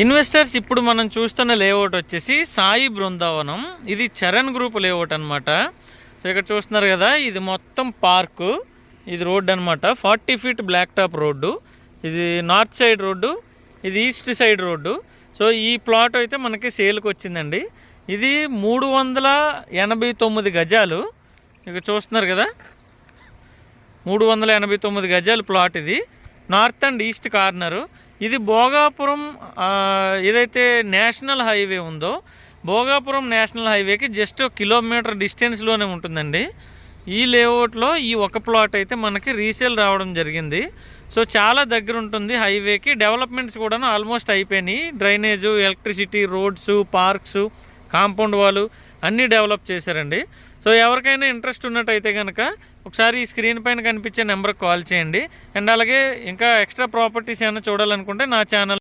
Investors ఇప్పుడు మనం చూస్తున్న లేఅవుట్ వచ్చేసి సాయి బృందావనం. ఇది చరణ్ గ్రూప్ లేఅవుట్ అనమాట. సో ఇక్కడ చూస్తున్నారు కదా, ఇది మొత్తం పార్కు, ఇది రోడ్డు అనమాట. 40 ఫీట్ బ్లాక్ టాప్ రోడ్డు. ఇది నార్త్ సైడ్ రోడ్డు, ఇది ఈస్ట్ సైడ్ రోడ్డు. సో ఈ ప్లాట్ అయితే మనకి సేల్కి వచ్చిందండి. ఇది 389 గజాలు. ఇక చూస్తున్నారు కదా, 389 గజాలు ప్లాట్. ఇది నార్త్ అండ్ ఈస్ట్ కార్నరు. ఇది భోగాపురం ఏదైతే నేషనల్ హైవే ఉందో, భోగాపురం నేషనల్ హైవేకి జస్ట్ 1 కిలోమీటర్ డిస్టెన్స్లోనే ఉంటుందండి. ఈ లేఅవుట్లో ఈ ఒక ప్లాట్ అయితే మనకి రీసేల్ రావడం జరిగింది. సో చాలా దగ్గర ఉంటుంది హైవేకి. డెవలప్మెంట్స్ కూడా ఆల్మోస్ట్ అయిపోయినాయి. Drainage, electricity, roads, parks, compound wall అన్నీ డెవలప్ చేశారండి. సో ఎవరికైనా ఇంట్రెస్ట్ ఉన్నట్టయితే కనుక ఒకసారి ఈ స్క్రీన్ పైన కనిపించే నెంబర్కి కాల్ చేయండి. అండ్ అలాగే ఇంకా ఎక్స్ట్రా ప్రాపర్టీస్ ఏమైనా చూడాలనుకుంటే నా ఛానల్